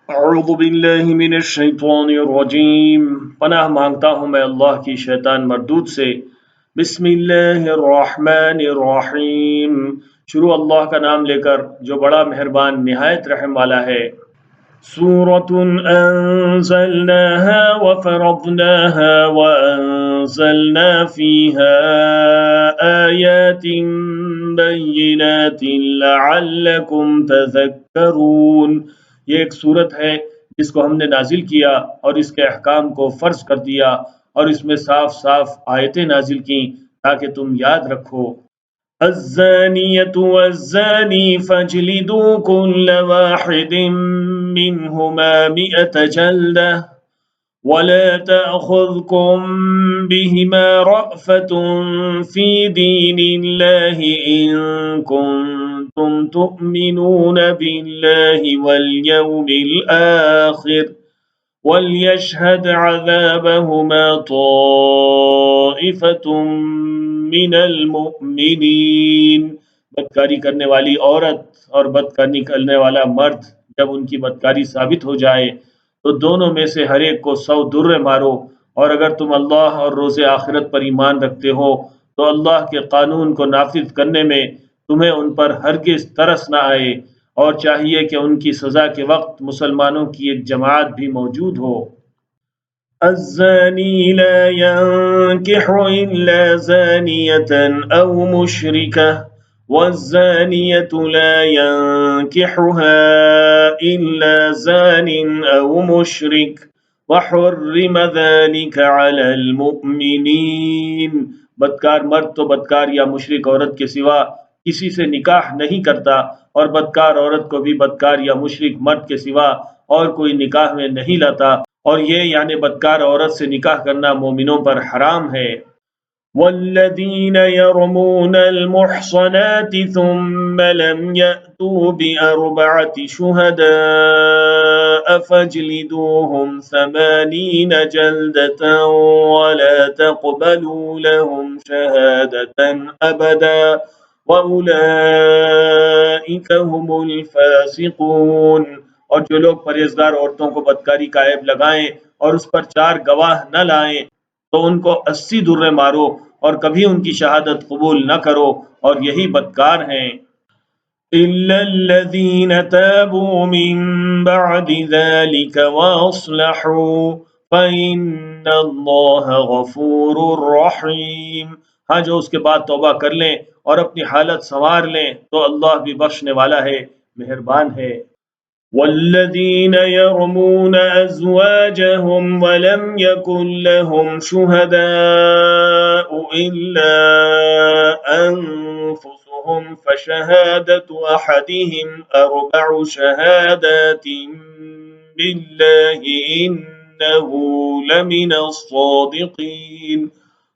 اعوذ باللہ من الشیطان الرجیم، پناہ مانگتا ہوں میں اللہ کی شیطان مردود سے۔ بسم اللہ الرحمن الرحیم، شروع اللہ کا نام لے کر جو بڑا مہربان نہایت رحم والا ہے۔ سورۃ انزلناها وفرضناها وانزلنا فيها آیات بینات لعلکم تذکرون۔ یہ ایک صورت ہے جس کو ہم نے نازل کیا اور اس کے احکام کو فرض کر دیا اور اس میں صاف صاف آیتیں نازل کیں تاکہ تم یاد رکھو۔ الزانیۃ والزانی فاجلدوا كل واحد منهما 100 جلدہ ولا تأخذكم بهما رأفة في دين الله إن كنتم تؤمنون بالله واليوم الآخر وليشهد عذابهما طائفة من المؤمنين۔ بدکاری کرنے والی عورت اور بدکاری کرنے والا مرد جب ان کی بدکاری ثابت ہو جائے تو دونوں میں سے ہر ایک کو 100 درے مارو، اور اگر تم اللہ اور روز آخرت پر ایمان رکھتے ہو تو اللہ کے قانون کو نافذ کرنے میں تمہیں ان پر ہرگز ترس نہ آئے، اور چاہیے کہ ان کی سزا کے وقت مسلمانوں کی ایک جماعت بھی موجود ہو۔ الزانی لا ينكح إلا زانية أو مشركة والزانية لا ينكحها إلا زان أو مشرك وحرم ذلك على المؤمنين۔ بدکار مرد تو بدکار یا مشرک عورت کے سوا کسی سے نکاح نہیں کرتا، اور بدکار عورت کو بھی بدکار یا مشرک مرد کے سوا اور کوئی نکاح میں نہیں لاتا، اور یہ یعنی بدکار عورت سے نکاح کرنا مومنوں پر حرام ہے۔ والذین یرمون المحصنات ثم لم یأتوا بأربعة شهداء فاجلدوهم 80 جلدة ولا تقبلوا لهم شهادة أبدا وأولئك هم الفاسقون۔ اور جو لوگ پرہیزگار عورتوں کو بدکاری کا عیب لگائیں اور اس پر 4 گواہ نہ لائیں تو ان کو 80 درے مارو اور کبھی ان کی شہادت قبول نہ کرو، اور یہی بدکار ہیں۔ إِلَّا الَّذِينَ تَابُوا مِن بَعْدِ ذَلِكَ وَأَصْلَحُوا فَإِنَّ اللَّهَ غَفُورٌ رَّحِيمٌ۔ ہاں، جو اس کے بعد توبہ کر لیں اور اپنی حالت سنوار لیں تو اللہ بھی بخشنے والا ہے، مہربان ہے۔ والذین یرمون ازواجهم ولم یکن لهم شهداء الا انفسهم فشهادة احدهم 4 شهادات بالله انه لمن الصادقین۔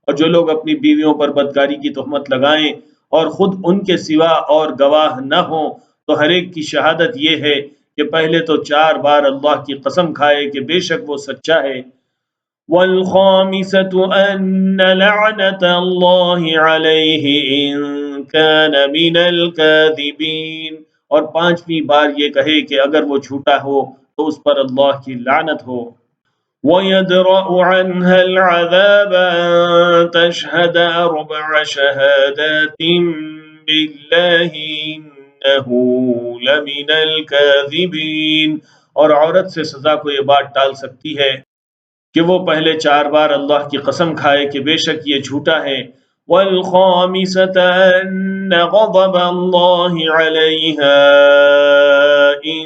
اور جو لوگ اپنی بیویوں پر بدکاری کی تہمت لگائیں اور خود ان کے سوا اور گواہ نہ ہوں تو ہر ایک کی شہادت یہ ہے کہ پہلے تو 4 بار اللہ کی قسم کھائے کہ بے شک وہ سچا ہے۔ والخامسة أن لعنة الله عليه إن كان من الكاذبين، اور 5ویں بار یہ کہے کہ اگر وہ جھوٹا ہو تو اس پر اللہ کی لعنت ہو۔ وَيَدْرَأُ عَنْهَا الْعَذَابَ أَن تَشْهَدَ 4 شَهَادَاتٍ بِاللَّهِ إِنَّهُ لَمِنَ الْكَاذِبِينَ۔ اور عورت سے سزا کو یہ بات ٹال سکتی ہے کہ وہ پہلے 4 بار اللہ کی قسم کھائے کہ بے شک یہ جھوٹا ہے۔ وَالْخَامِسَةَ أَنَّ غَضَبَ اللَّهِ عَلَيْهَا إِن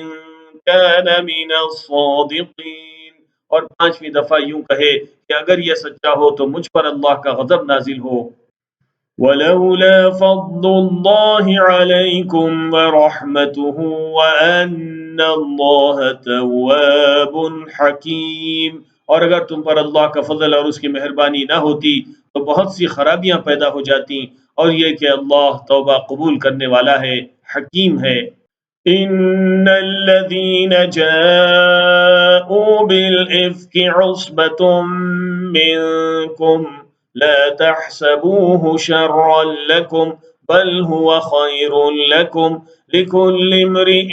كَانَ مِنَ الصَّادِقِينَ، اور 5ویں دفعہ یوں کہے کہ اگر یہ سچا ہو تو مجھ پر اللہ کا غضب نازل ہو۔ وَلَوْلَا فَضْلُ اللَّهِ عَلَيْكُمْ وَرَحْمَتُهُ وَأَنَّ اللَّهَ تَوَّابٌ حَكِيمٌ، اور اگر تم پر اللہ کا فضل اور اس کی مہربانی نہ ہوتی تو بہت سی خرابیاں پیدا ہو جاتی، اور یہ کہ اللہ توبہ قبول کرنے والا ہے، حکیم ہے۔ ان الذين جاءوا بالافك عصبة منكم لا تحسبوه شرا لكم بل هو خير لكم لكل امرئ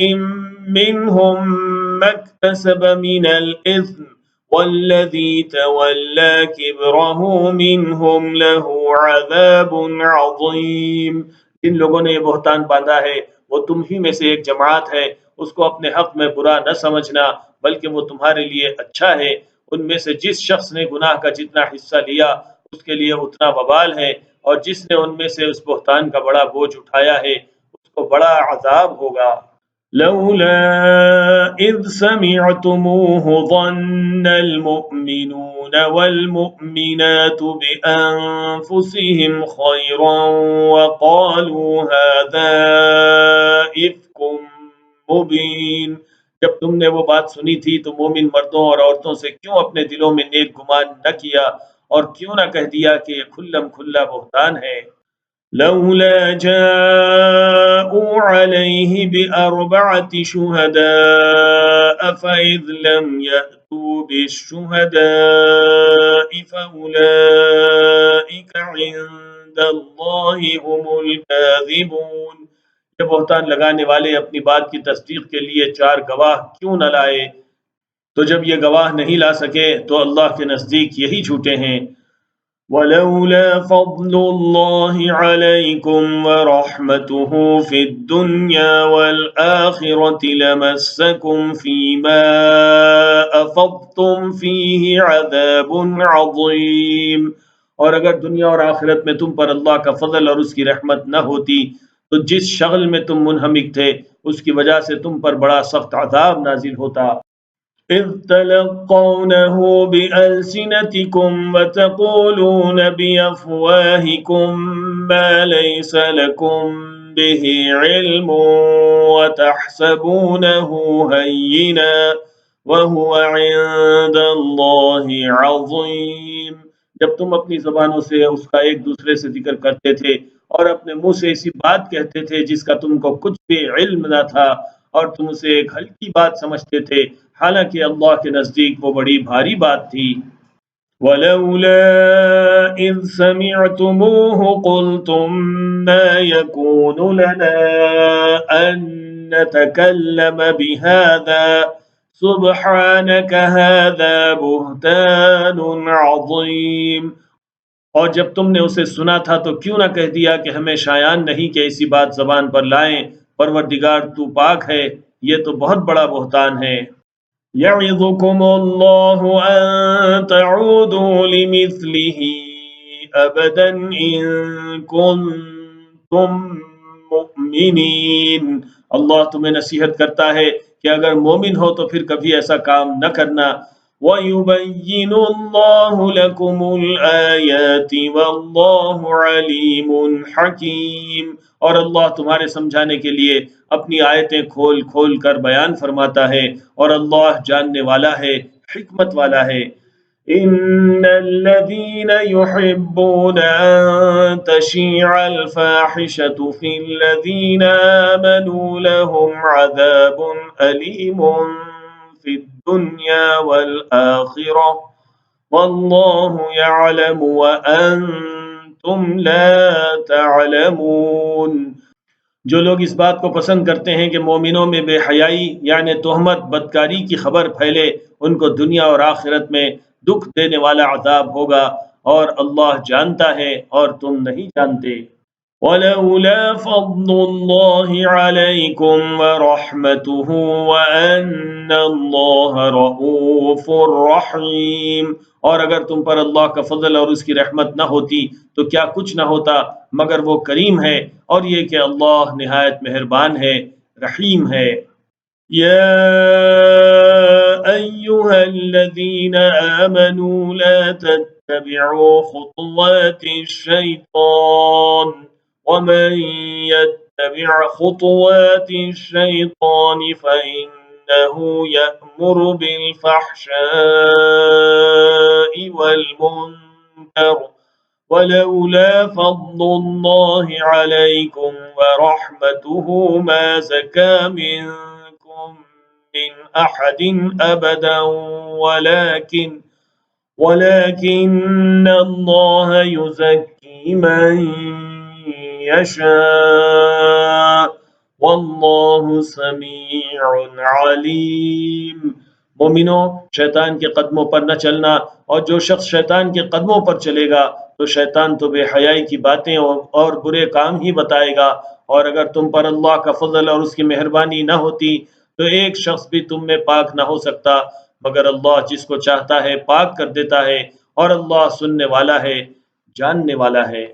منهم ما اكتسب من الإثم والذي تولى كبره منهم له عذاب عظيم۔ جن لوگوں نے یہ بہتان باندھا ہے وہ تم ہی میں سے ایک جماعت ہے، اس کو اپنے حق میں برا نہ سمجھنا بلکہ وہ تمہارے لیے اچھا ہے۔ ان میں سے جس شخص نے گناہ کا جتنا حصہ لیا اس کے لیے اتنا وبال ہے، اور جس نے ان میں سے اس بہتان کا بڑا بوجھ اٹھایا ہے اس کو بڑا عذاب ہوگا۔ لولا اذ سمعتموه ظن المؤمنون والمؤمنات بأنفسهم خيرا وقالوا هذا إفك مبين۔ جب تم نے وہ بات سنی تھی تو مومن مردوں اور عورتوں سے کیوں اپنے دلوں میں نیک گمان نہ کیا اور کیوں نہ کہہ دیا کہ یہ کھلم کھلا بہتان ہے۔ لولا جاءوا عليه بأربعة شهداء فإذ لم يأتوا بالشهداء فأولئك عند الله هم الكاذبون۔ یہ بہتان لگانے والے اپنی بات کی تصدیق کے لیے 4 گواہ کیوں نہ لائے؟ تو جب یہ گواہ نہیں لا سکے تو اللہ کے نزدیک یہی جھوٹے ہیں۔ وَلَوْلَا فَضْلُ اللَّهِ عَلَيْكُمْ وَرَحْمَتُهُ فِي الدُّنْيَا وَالْآخِرَةِ لَمَسَّكُمْ فِيمَا أَفَضْتُمْ فِيهِ عَذَابٌ عَظِيمٌ۔ اور اگر دنیا اور آخرت میں تم پر اللہ کا فضل اور اس کی رحمت نہ ہوتی تو جس شغل میں تم منہمک تھے اس کی وجہ سے تم پر بڑا سخت عذاب نازل ہوتا۔ إذ تلقونه بألسنتكم وتقولون بأفواهكم ما ليس لكم به علم وتحسبونه هينا وهو عند الله عظيم۔ جب تم اپنی زبانوں سے اس کا ایک دوسرے سے ذکر کرتے تھے اور اپنے منہ سے ایسی بات کہتے تھے جس کا تم کو کچھ بھی علم نہ تھا اور تم اسے ایک ہلکی بات سمجھتے تھے، حالانکہ اللہ کے نزدیک وہ بڑی بھاری بات تھی۔ وَلَوْلَا إِذْ سَمِعْتُمُوهُ قُلْتُمْ مَا يَكُونُ لَنَا أَن نَّتَكَلَّمَ بِهَذَا سُبْحَانَكَ هَذَا بُهْتَانٌ عَظِيمٌ۔ اور جب تم نے اسے سنا تھا تو کیوں نہ کہہ دیا کہ ہمیں شایان نہیں کہ ایسی بات زبان پر لائیں، پروردگار تو پاک ہے، یہ تو بہت بڑا بہتان ہے۔ يَعِظُكُمُ اللَّهُ أَن تَعُودُوا لِمِثْلِهِ أَبَدًا إِن كُنتُم مُّؤْمِنِينَ۔ اللہ تمہیں نصیحت کرتا ہے کہ اگر مومن ہو تو پھر کبھی ایسا کام نہ کرنا۔ وَيُبَيِّنُ اللَّهُ لَكُمُ الْآيَاتِ وَاللَّهُ عَلِيمٌ حَكِيمٌ۔ اور اللہ تمہارے سمجھانے کے لیے اپنی آیتیں کھول کھول کر بیان فرماتا ہے، اور اللہ جاننے والا ہے، حکمت والا ہے۔ إِنَّ الَّذِينَ يُحِبُّونَ أَن تَشِيعَ الْفَاحِشَةُ فِي الَّذِينَ آمَنُوا لَهُمْ عَذَابٌ أَلِيمٌ فِي الدُّنْيَا وَالْآخِرَةِ وَاللَّهُ يَعْلَمُ وَأَنْتُمْ لَا تَعْلَمُونَ۔ جو لوگ اس بات کو پسند کرتے ہیں کہ مومنوں میں بے حیائی یعنی تہمت بدکاری کی خبر پھیلے، ان کو دنیا اور آخرت میں دکھ دینے والا عذاب ہوگا، اور اللہ جانتا ہے اور تم نہیں جانتے۔ وَلَوْلَا فَضْلُ اللَّهِ عَلَيْكُمْ وَرَحْمَتُهُ وَأَنَّ اللَّهَ رَءُوفٌ رَحِيمٌ۔ اور اگر تم پر اللہ کا فضل اور اس کی رحمت نہ ہوتی تو کیا کچھ نہ ہوتا مگر وہ کریم ہے، اور یہ کہ اللہ نہایت مہربان ہے، رحیم ہے۔ يَا أَيُّهَا الَّذِينَ آمَنُوا لَا تَتَّبِعُوا خُطُوَاتِ الشَّيْطَانِ وَمَن يَتَّبِعْ خُطُوَاتِ الشَّيْطَانِ فَإِنَّهُ يَأْمُرُ بِالْفَحْشَاءِ وَالْمُنكَرِ وَلَوْلَا فَضْلُ اللَّهِ عَلَيْكُمْ وَرَحْمَتُهُ مَا زَكَىٰ مِنكُم مِّنْ أَحَدٍ أَبَدًا وَلَٰكِنَّ اللَّهَ يُزَكِّي مَن يَشَاءُ واللہ سمیع علیم۔ مومنو، شیطان کے قدموں پر نہ چلنا، اور جو شخص شیطان کے قدموں پر چلے گا تو شیطان تو بے حیائی کی باتیں اور برے کام ہی بتائے گا، اور اگر تم پر اللہ کا فضل اور اس کی مہربانی نہ ہوتی تو ایک شخص بھی تم میں پاک نہ ہو سکتا، مگر اللہ جس کو چاہتا ہے پاک کر دیتا ہے، اور اللہ سننے والا ہے، جاننے والا ہے۔